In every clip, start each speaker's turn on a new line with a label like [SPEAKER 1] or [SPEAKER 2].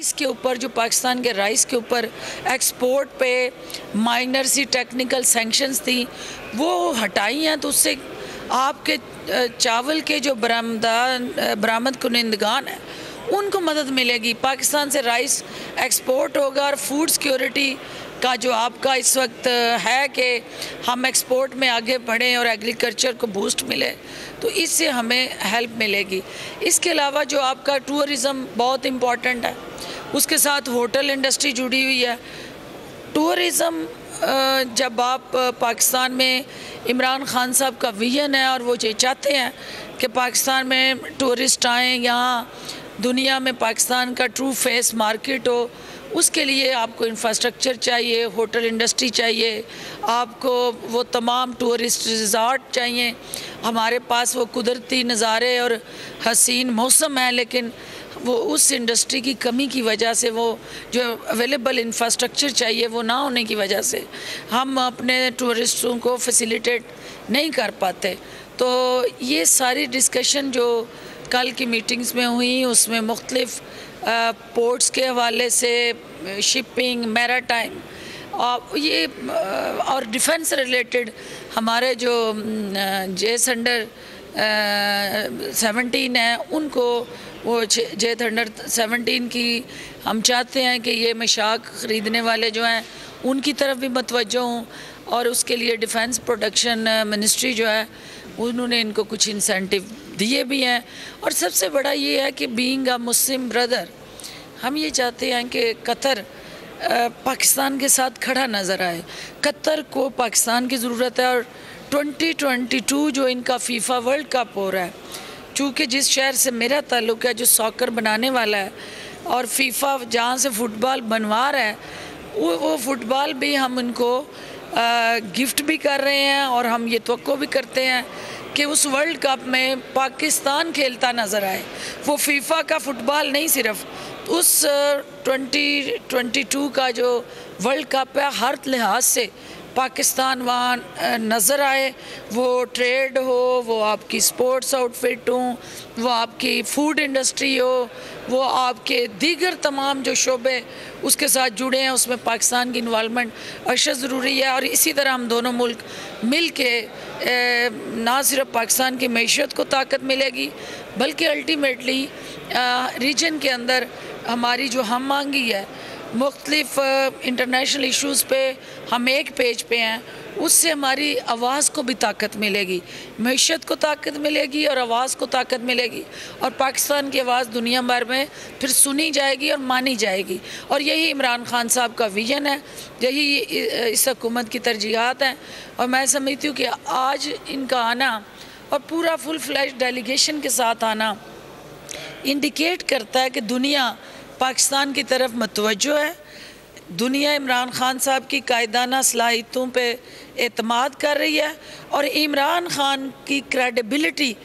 [SPEAKER 1] Rice के ऊपर, जो पाकिस्तान के राइस के ऊपर एक्सपोर्ट पे माइनर सी टेक्निकल सैंक्शंस थी वो हटाई हैं, तो उससे आपके चावल के जो बरामद कुनिंदगान हैं उनको मदद मिलेगी। पाकिस्तान से राइस एक्सपोर्ट होगा और फूड सिक्योरिटी का जो आपका इस वक्त है कि हम एक्सपोर्ट में आगे बढ़ें और एग्रीकल्चर को बूस्ट मिले, तो इससे हमें हेल्प मिलेगी। इसके अलावा जो आपका टूरिज़म बहुत इम्पॉर्टेंट है, उसके साथ होटल इंडस्ट्री जुड़ी हुई है। टूरिज़म जब आप पाकिस्तान में इमरान खान साहब का विजन है और वो ये चाहते हैं कि पाकिस्तान में टूरिस्ट आएँ, यहाँ दुनिया में पाकिस्तान का ट्रू फेस मार्केट हो, उसके लिए आपको इंफ्रास्ट्रक्चर चाहिए, होटल इंडस्ट्री चाहिए, आपको वो तमाम टूरिस्ट रिज़ॉर्ट चाहिए। हमारे पास वो कुदरती नज़ारे और हसीन मौसम है, लेकिन वो उस इंडस्ट्री की कमी की वजह से, वो जो अवेलेबल इंफ्रास्ट्रक्चर चाहिए वो ना होने की वजह से हम अपने टूरिस्टों को फैसिलिटेट नहीं कर पाते। तो ये सारी डिस्कशन जो कल की मीटिंग्स में हुई, उसमें मुख्तलिफ पोर्ट्स के हवाले से, शिपिंग, मैराटाइम ये और डिफेंस रिलेटेड हमारे जो जेस अंडर 17 हैं उनको, वो जेस अंडर 17 की हम चाहते हैं कि ये मशाक ख़रीदने वाले जो हैं उनकी तरफ भी मतवज्जो हों, और उसके लिए डिफेंस प्रोडक्शन मिनिस्ट्री जो है उन्होंने इनको कुछ इंसेंटिव दिए भी हैं। और सबसे बड़ा ये है कि बीइंग अ मुस्लिम ब्रदर, हम ये चाहते हैं कि कतर पाकिस्तान के साथ खड़ा नज़र आए। कतर को पाकिस्तान की ज़रूरत है, और 2022 जो इनका फीफा वर्ल्ड कप हो रहा है, चूँकि जिस शहर से मेरा ताल्लुक़ है जो सॉकर बनाने वाला है, और फीफा जहाँ से फ़ुटबॉल बनवा रहा है, वो फ़ुटबॉल भी हम उनको गिफ्ट भी कर रहे हैं, और हम ये तवक्को भी करते हैं कि उस वर्ल्ड कप में पाकिस्तान खेलता नज़र आए। वो फीफा का फ़ुटबॉल नहीं, सिर्फ उस 2022 का जो वर्ल्ड कप है, हर लिहाज से पाकिस्तान वहाँ नज़र आए। वो ट्रेड हो, वो आपकी स्पोर्ट्स आउटफिट हो, वो आपकी फूड इंडस्ट्री हो, वो आपके दीगर तमाम जो शोबे उसके साथ जुड़े हैं, उसमें पाकिस्तान की इन्वॉल्वमेंट अशद ज़रूरी है। और इसी तरह हम दोनों मुल्क मिल के ना सिर्फ पाकिस्तान की मैशत को ताकत मिलेगी, बल्कि अल्टीमेटली रीजन के अंदर हमारी जो हम मांगी है, मुख्तलिफ इंटरनेशनल इश्यूज़ पे हम एक पेज पे हैं, उससे हमारी आवाज़ को भी ताकत मिलेगी, मैशत को ताकत मिलेगी और आवाज़ को ताकत मिलेगी, और पाकिस्तान की आवाज़ दुनिया भर में फिर सुनी जाएगी और मानी जाएगी। और यही इमरान खान साहब का विज़न है, यही इस हुकूमत की तरजीहात हैं। और मैं समझती हूँ कि आज इनका आना और पूरा फुल फ्लैश डेलीगेशन के साथ आना इंडिकेट करता है कि दुनिया पाकिस्तान की तरफ मतवज्जो है। दुनिया इमरान खान साहब की कायदाना सलाहियतों पे एतमाद कर रही है, और इमरान खान की क्रेडिबिलिटी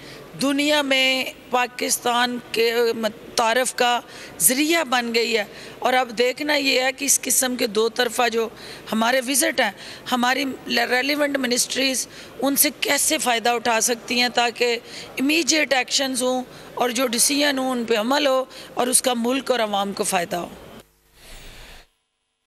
[SPEAKER 1] दुनिया में पाकिस्तान के तारफ़ का ज़रिया बन गई है। और अब देखना ये है कि इस किस्म के दो तरफ़ा जो हमारे विज़िट हैं, हमारी रेलिवेंट मिनिस्ट्रीज़ उनसे कैसे फ़ायदा उठा सकती हैं, ताकि इमीडिएट एक्शंस हों और जो डिसीजन हो उन पे अमल हो और उसका मुल्क और आवाम को फ़ायदा हो।